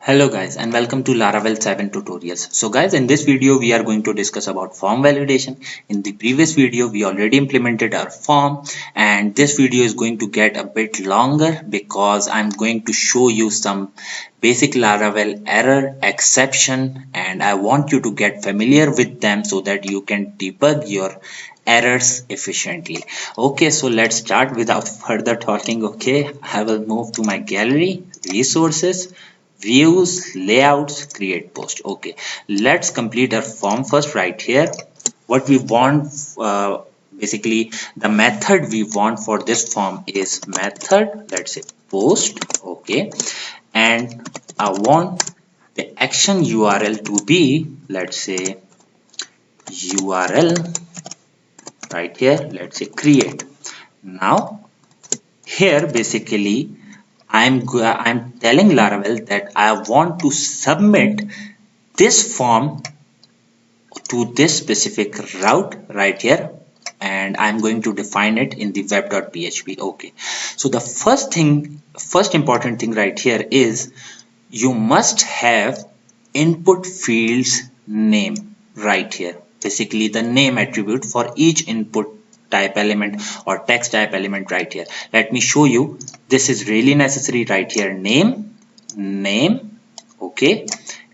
Hello guys and welcome to Laravel 7 tutorials. So guys, in this video we are going to discuss about form validation. In the previous video we already implemented our form, and this video is going to get a bit longer because I'm going to show you some basic Laravel error exception, and I want you to get familiar with them so that you can debug your errors efficiently. Okay, so let's start without further talking. Okay, I will move to my gallery, resources, views, layouts, create post. Okay, let's complete our form first. Right here what we want, basically the method we want for this form is method, let's say post. Okay, and I want the action URL to be, let's say URL, right here let's say create. Now here basically I'm telling Laravel that I want to submit this form to this specific route right here, and I'm going to define it in the web.php. Okay, so the first important thing right here is you must have input fields name right here, basically the name attribute for each input type element or text type element right here. Let me show you. This is really necessary right here. Name. Okay,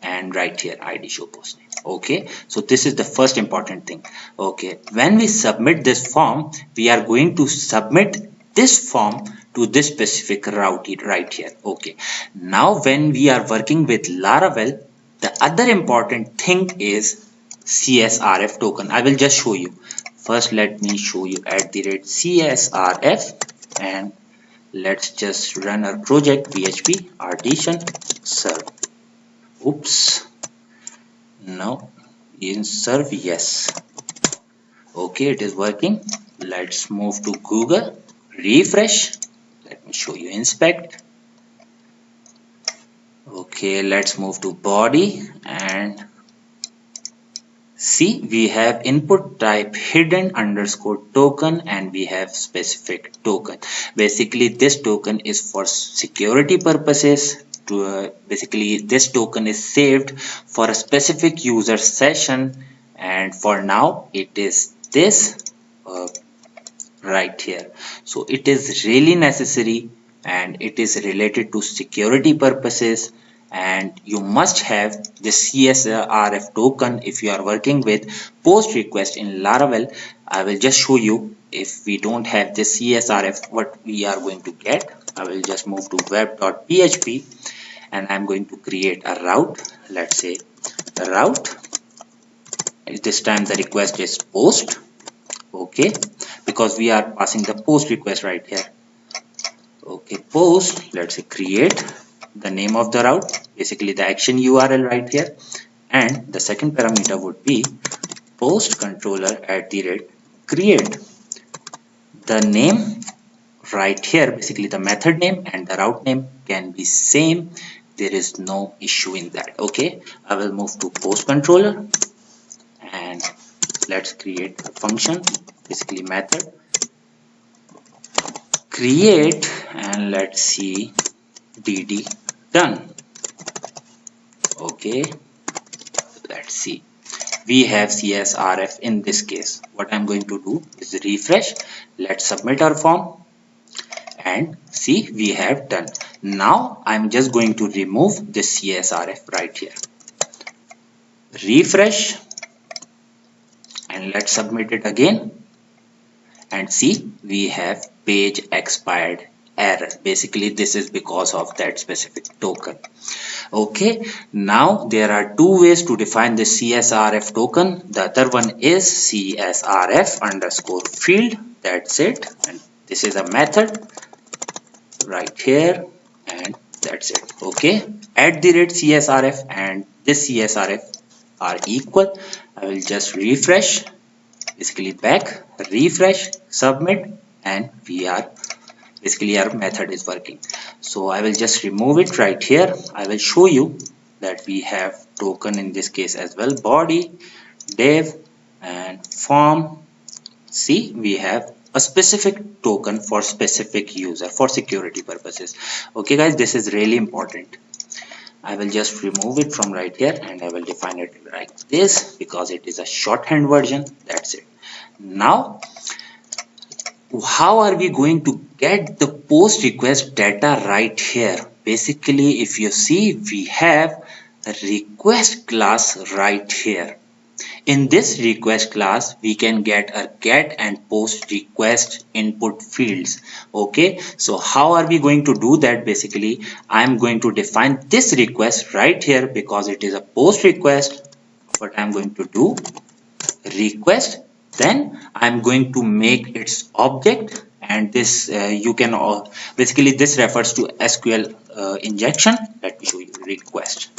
and right here id show post name. Okay, so this is the first important thing. Okay, when we submit this form, we are going to submit this form to this specific route right here. Okay, now when we are working with Laravel, the other important thing is CSRF token. I will just show you. First let me show you @CSRF, and let's just run our project php artisan serve. Oops, no, in serve, yes. Okay, it is working. Let's move to Google, refresh. Let me show you inspect. Okay, let's move to body and see, we have input type hidden underscore token and we have specific token. Basically this token is for security purposes. Basically this token is saved for a specific user session, and for now it is this right here. So it is really necessary and it is related to security purposes, and you must have the CSRF token if you are working with post request in Laravel. I will just show you. If we don't have the CSRF, what we are going to get. I will just move to web.php and I'm going to create a route. Let's say route. This time the request is post. Okay, because we are passing the post request right here. Okay, post, let's say create, the name of the route, basically the action URL right here, and the second parameter would be post controller @create. The name right here, basically the method name and the route name can be same. There is no issue in that. Okay, I will move to post controller and let's create a function, basically method create, and let's see dd done. Okay, let's see, we have CSRF in this case. What I'm going to do is refresh. Let's submit our form and see, we have done. Now I'm just going to remove this CSRF right here. Refresh and let's submit it again, and see, we have page expired error. Basically this is because of that specific token. Okay, now there are two ways to define the CSRF token. The other one is CSRF underscore field. That's it, and this is a method right here, and that's it. Okay, @CSRF and this CSRF are equal. I will just refresh, basically back, refresh, submit, and we are, basically our method is working. So I will just remove it right here. I will show you that we have token in this case as well, body, dev, and form. See, we have a specific token for specific user for security purposes. Okay guys, this is really important. I will just remove it from right here and I will define it like this because it is a shorthand version. That's it. Now, how are we going to get the post request data right here? Basically, if you see, we have a request class right here. In this request class, we can get a get and post request input fields. Okay, so how are we going to do that? Basically, I'm going to define this request right here because it is a post request. What I'm going to do, request, then I'm going to make its object, and this you can basically this refers to SQL injection. Let me show you request.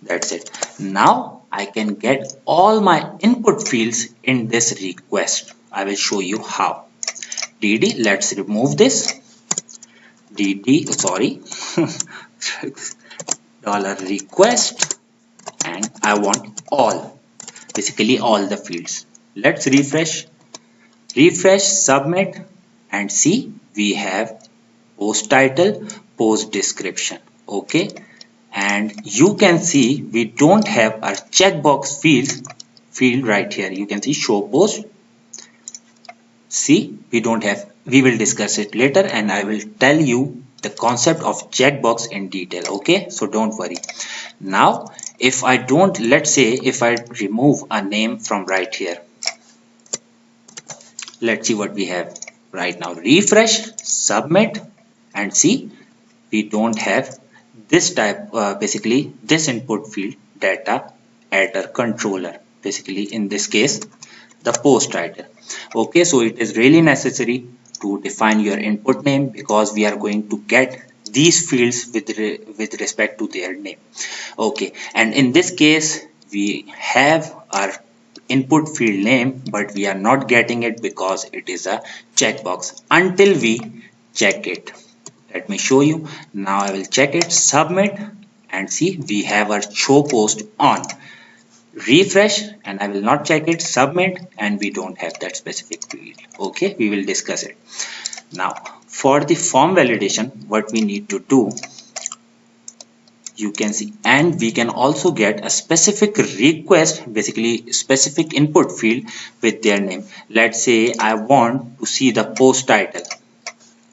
That's it. Now I can get all my input fields in this request. I will show you how. DD, let's remove this. DD, sorry, dollar request, and I want all, basically all the fields. Let's refresh, submit, and see we have post title, post description. Okay, and you can see we don't have our checkbox field right here. You can see show post. See, we don't have. We will discuss it later and I will tell you the concept of checkbox in detail. Okay, so don't worry. Now if I don't, let's say if I remove a name from right here, let's see what we have right now. Refresh, submit, and see we don't have this type, basically this input field data editor controller, basically in this case the post title. Okay, so it is really necessary to define your input name because we are going to get these fields with respect to their name. Okay, and in this case we have our input field name, but we are not getting it because it is a checkbox until we check it. Let me show you. Now I will check it, submit, and see we have our show post on. Refresh, and I will not check it, submit, and we don't have that specific field. Okay, we will discuss it. Now for the form validation, what we need to do, you can see, and we can also get a specific request, basically specific input field with their name. Let's say I want to see the post title.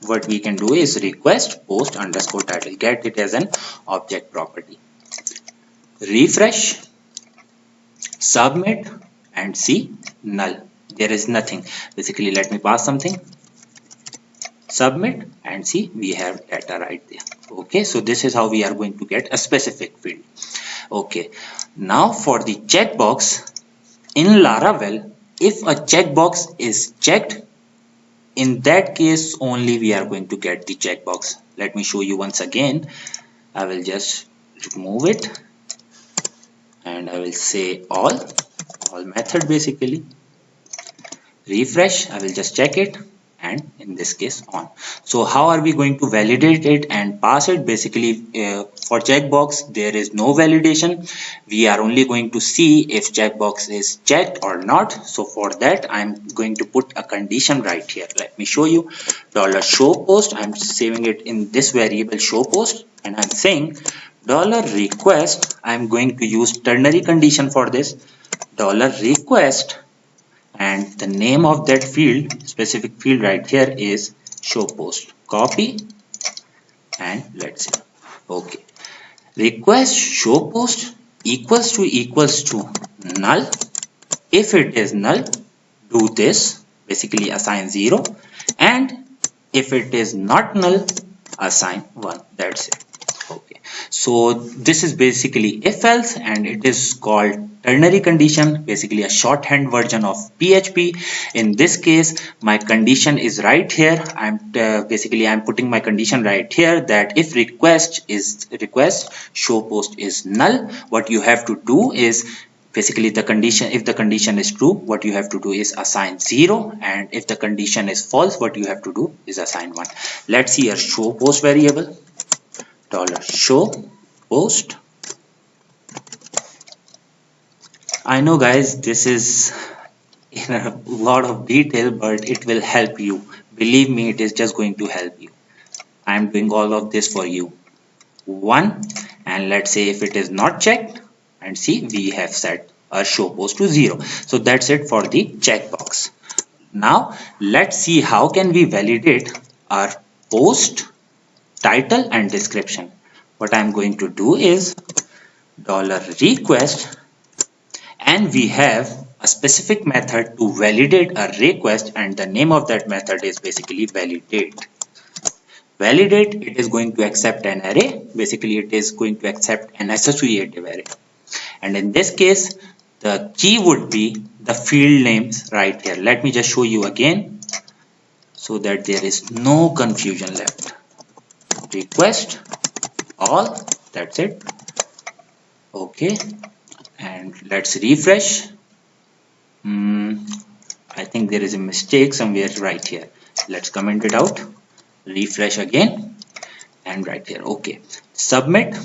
What we can do is request post underscore title, get it as an object property. Refresh, submit, and see null. There is nothing. Basically, let me pass something. Submit, and see we have data right there. Okay, so this is how we are going to get a specific field. Okay, now for the checkbox in Laravel, if a checkbox is checked, in that case only we are going to get the checkbox. Let me show you once again. I will just remove it and I will say all method, basically. Refresh, I will just check it, and in this case on. So how are we going to validate it and pass it? Basically for checkbox there is no validation. We are only going to see if checkbox is checked or not. So for that I'm going to put a condition right here. Let me show you. $show post, I'm saving it in this variable show post, and I'm saying $request. I'm going to use ternary condition for this. $request, and the name of that field, specific field right here, is show post. Copy, and let's see. Okay, request show post equals to null. If it is null, do this, basically assign 0, and if it is not null, assign 1. That's it. Okay, so this is basically if else, and it is called ternary condition, basically a shorthand version of PHP. In this case my condition is right here. I'm putting my condition right here that if request show post is null, what you have to do is basically the condition, if the condition is true, what you have to do is assign 0, and if the condition is false, what you have to do is assign 1. Let's see a show post variable. $show post. I know guys, this is in a lot of detail, but it will help you. Believe me, it is just going to help you. I am doing all of this for you. 1, and let's say if it is not checked, and see we have set a show post to 0. So that's it for the checkbox. Now let's see how can we validate our post title and description. What I'm going to do is $request, and we have a specific method to validate a request, and the name of that method is basically validate. Validate, it is going to accept an array. Basically it is going to accept an associative array, and in this case the key would be the field names right here. Let me just show you again so that there is no confusion left. Request all, that's it. Okay, and let's refresh. I think there is a mistake somewhere right here. Let's comment it out, refresh again, and right here. Okay, submit.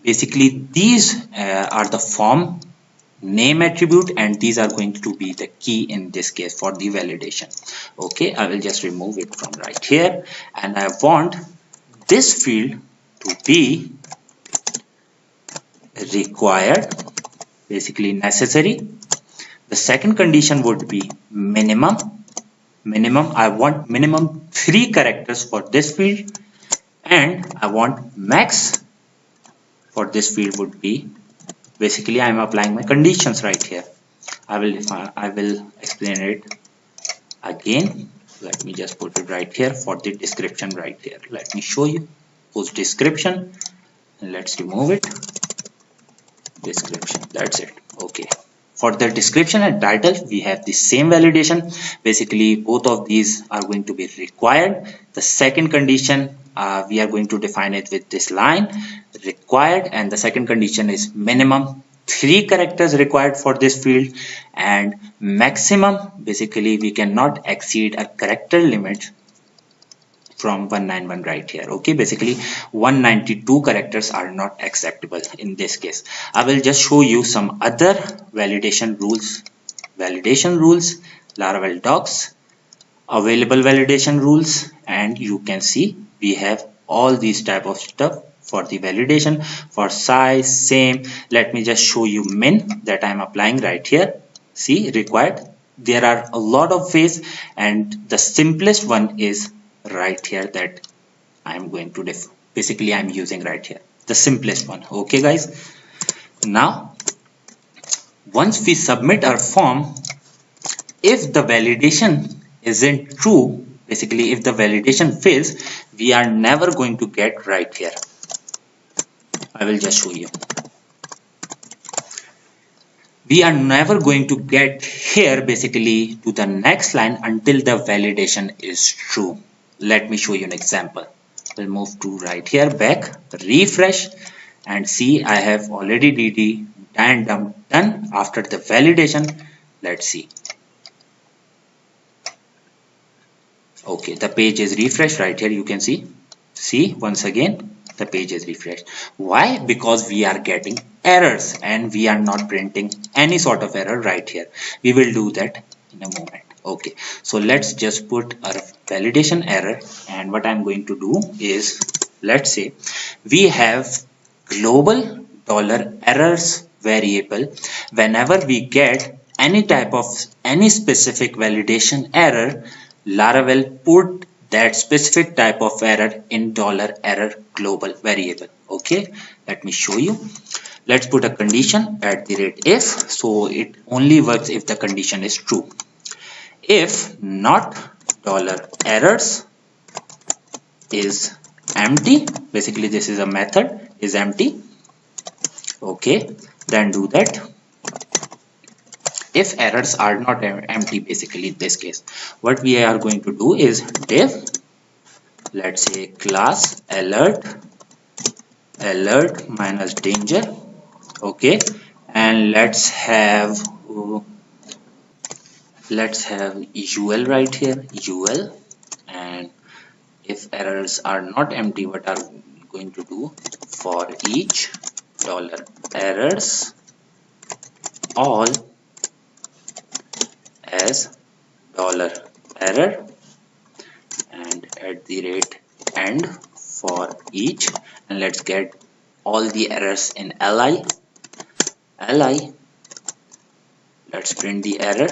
Basically these are the form name attribute, and these are going to be the key in this case for the validation. Okay, I will just remove it from right here, and I want this field to be required, basically necessary. The second condition would be minimum. I want minimum 3 characters for this field, and I want max for this field would be, basically I am applying my conditions right here. I will explain it again. Let me just put it right here for the description right here. Let me show you post description, and let's remove it. Description, that's it. Okay, for the description and title we have the same validation. Basically both of these are going to be required. The second condition we are going to define it with this line, required, and the second condition is minimum 3 characters required for this field, and maximum, basically we cannot exceed a character limit from 191 right here. Okay, basically 192 characters are not acceptable in this case. I will just show you some other validation rules. Laravel docs, available validation rules, and you can see we have all these type of stuff for the validation. For size, same. Let me just show you min that I'm applying right here. See, required. There are a lot of ways, and the simplest one is right here that I'm going to basically I'm using right here, the simplest one. Okay guys, now once we submit our form, if the validation isn't true, basically if the validation fails, we are never going to get right here. I will just show you. We are never going to get here basically to the next line until the validation is true. Let me show you an example. We'll move to right here, back, refresh, and see I have already done after the validation. Let's see. Okay, the page is refreshed right here. You can see once again the page is refreshed. Why? Because we are getting errors and we are not printing any sort of error right here. We will do that in a moment. Okay, so let's just put a validation error, and what I'm going to do is, let's say we have global $errors variable. Whenever we get any type of any specific validation error, Laravel put that specific type of error in $error global variable. Okay, let me show you. Let's put a condition @if, so it only works if the condition is true. If not $errors is empty, basically this is a method, is empty. Okay, then do that. If errors are not empty, basically in this case, what we are going to do is div, let's say class alert minus danger. Okay, and let's have UL right here, UL, and if errors are not empty, what are we going to do? For each $errors all as $error, and @ end for each, and let's get all the errors in li. Let's print the error.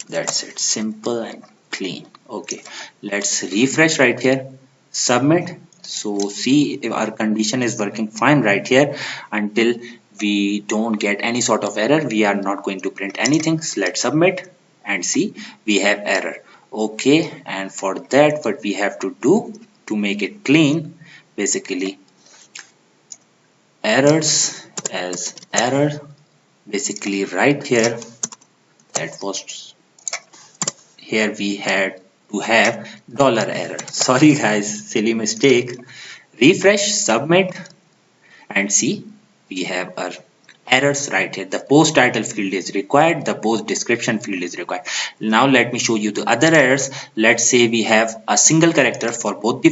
That's it, simple and clean. Okay, let's refresh right here, submit. So see if our condition is working fine right here. Until we don't get any sort of error, we are not going to print anything. So let's submit and see we have error. Okay, and for that what we have to do to make it clean, basically errors as error, basically right here, that was here we had to have dollar error. Sorry guys, silly mistake. Refresh, submit, and see we have our errors right here. The post title field is required, the post description field is required. Now let me show you the other errors. Let's say we have a single character for both the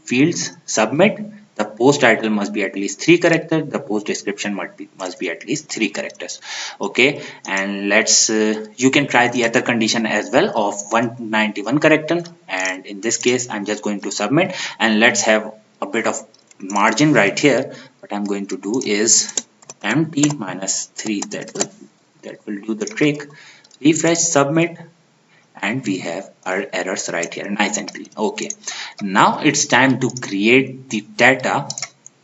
fields. Submit, the post title must be at least 3 characters, the post description must be at least 3 characters. Okay, and let's you can try the other condition as well of 191 character, and in this case I'm just going to submit, and let's have a bit of margin right here. What I'm going to do is empty minus 3, that will do the trick. Refresh, submit, and we have our errors right here, nice and clean. Okay, now it's time to create the data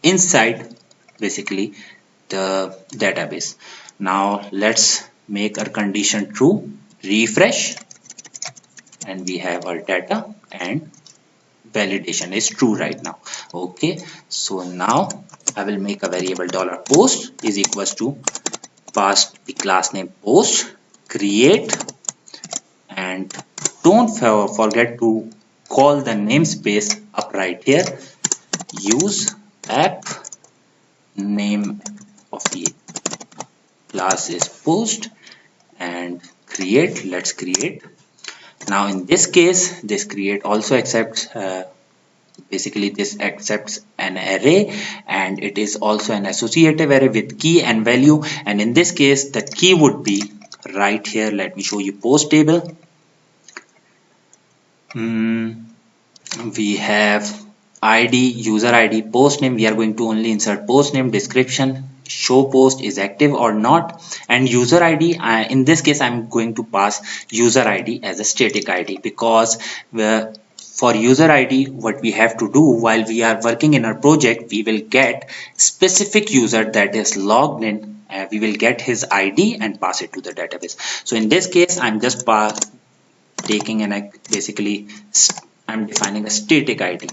inside basically the database. Now let's make our condition true, refresh, and we have our data and validation is true right now. Okay, so now I will make a variable $post is equals to pass the class name post, create, and don't forget to call the namespace up right here. Use app name of the class is post and create. Let's create. Now in this case, this create also accepts basically this accepts an array, and it is also an associative array with key and value, and in this case the key would be right here. Let me show you post table. We have ID, user ID, post name. We are going to only insert post name, description, show post is active or not, and user ID. In this case I'm going to pass user ID as a static ID, because for user ID what we have to do while we are working in our project, we will get specific user that is logged in, we will get his ID and pass it to the database. So in this case I'm just taking an basically I'm defining a static ID.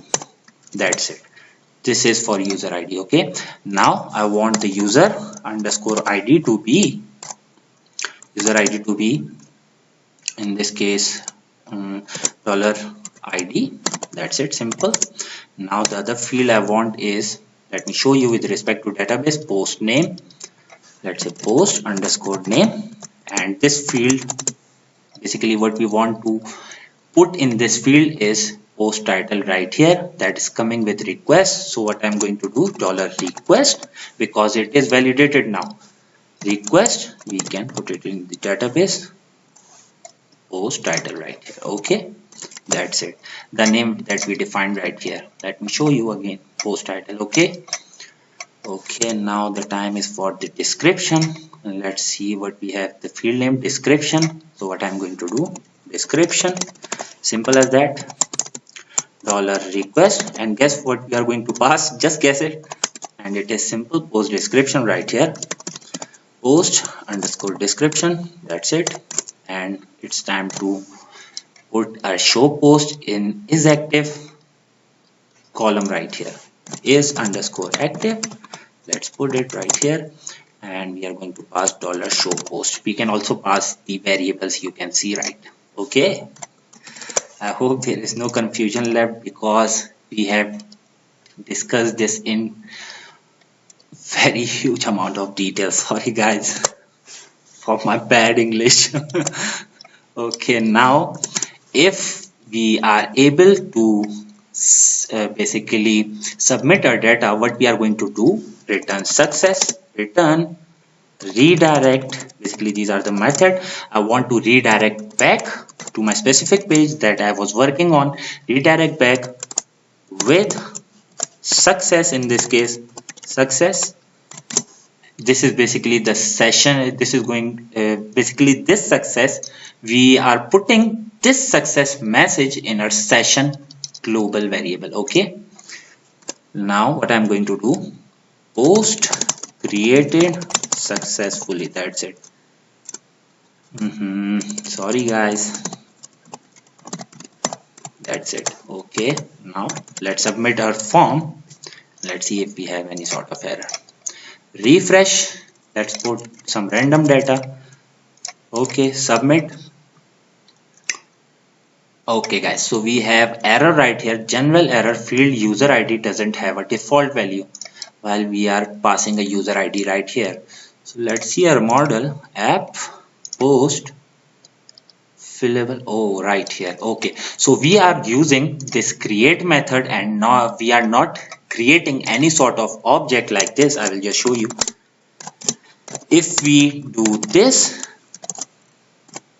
That's it. This is for user ID. Okay, now I want the user underscore ID to be in this case $ID. That's it, simple. Now the other field I want is, let me show you with respect to database, post name. Let's say post underscore name, and this field basically what we want to put in this field is post title right here, that is coming with request. So what I'm going to do, $request, because it is validated now. Request, we can put it in the database, post title right here. Okay, that's it, the name that we defined right here. Let me show you again, post title. Okay, now the time is for the description. Let's see what we have, the field name description. So what I'm going to do, description, simple as that, $request, and guess what we are going to pass, just guess it, and it is simple, post description right here, post underscore description. That's it, and it's time to put a show post in is active column right here, is underscore active. Let's put it right here, and we are going to pass $show post. We can also pass the variables, you can see, right? Okay, I hope there is no confusion left, because we have discussed this in very huge amount of detail. Sorry guys for my bad English. Okay, now if we are able to basically submit our data, what we are going to do, return success, return redirect. Basically these are the method. I want to redirect back to my specific page that I was working on, redirect back with success. In this case, success, this is basically the session. This is going basically this success, we are putting this success message in our session global variable. Okay, now what I'm going to do, post created successfully, that's it. Sorry guys, that's it. Okay, now let's submit our form. Let's see if we have any sort of error. Refresh, let's put some random data. Okay, submit. Okay guys, so we have error right here, general error, field user ID doesn't have a default value while we are passing a user ID right here. So let's see our model, app post fillable. Oh, right here. Okay, so we are using this create method and now we are not creating any sort of object like this. I will just show you. If we do this,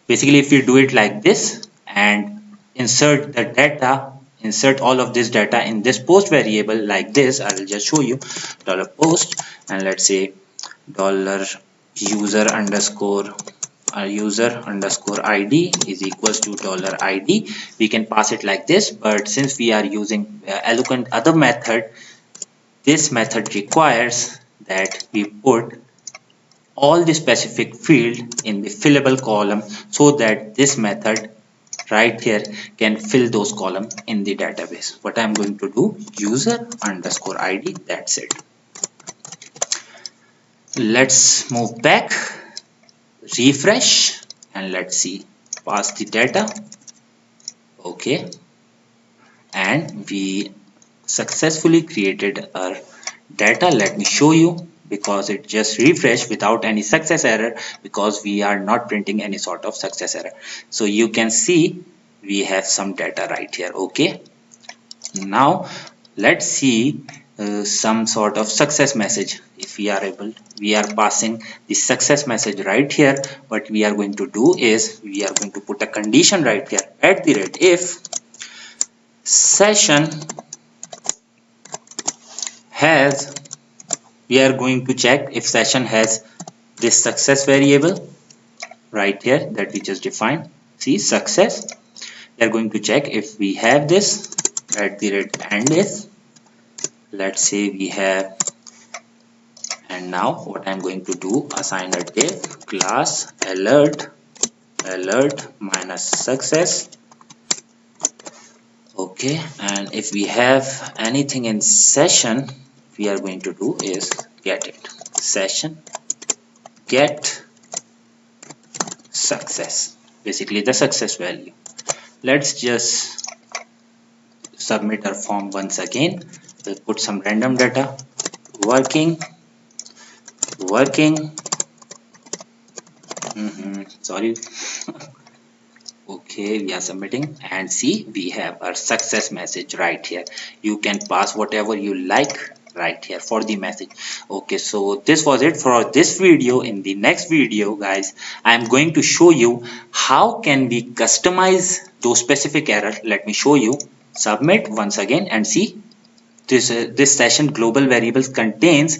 basically if we do it like this and insert the data, insert all of this data in this post variable like this, I will just show you dollar post and let's say dollar user underscore ID is equals to dollar ID. We can pass it like this, but since we are using Eloquent other method, this method requires that we put all the specific field in the fillable column so that this method right here can fill those columns in the database. What I'm going to do, user underscore ID, that's it. Let's move back, refresh, and let's see, pass the data. Okay, and we successfully created our data. Let me show you, because it just refreshed without any success error, because we are not printing any sort of success error. So you can see we have some data right here. Okay, now let's see some sort of success message. If we are able, we are passing the success message right here. What we are going to do is we are going to put a condition right here, at the rate if session has, we are going to check if session has this success variable right here that we just defined. See, success, we are going to check if we have this at the rate and if, let's say we have, and now what I'm going to do, assign a div class alert minus success. Okay, and if we have anything in session, we are going to do is get it, session get success, basically the success value. Let's just submit our form once again. We'll put some random data, working. Sorry. Okay, we are submitting and see we have our success message right here. You can pass whatever you like right here for the message. Okay, so this was it for this video. In the next video guys, I am going to show you how can we customize those specific errors. Let me show you. Submit once again and see this session global variables contains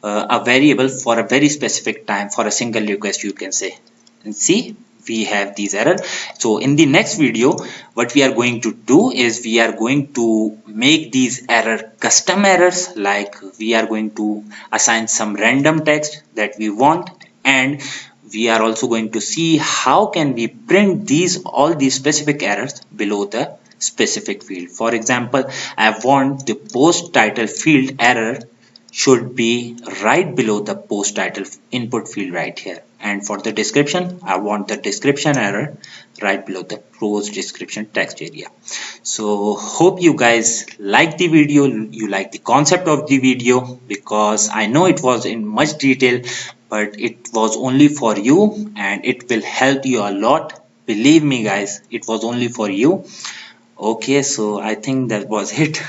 a variable for a very specific time for a single request, you can say, and see we have these errors. So in the next video what we are going to do is we are going to make these custom errors, like we are going to assign some random text that we want, and we are also going to see how can we print all these specific errors below the specific field. For example, I want the post title field error should be right below the post title input field right here, and for the description I want the description error right below the post description text area. So hope you guys like the video, you like the concept of the video, because I know it was in much detail, but it was only for you and it will help you a lot. Believe me guys, it was only for you. Okay, so I think that was it.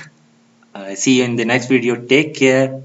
See you in the next video. Take care.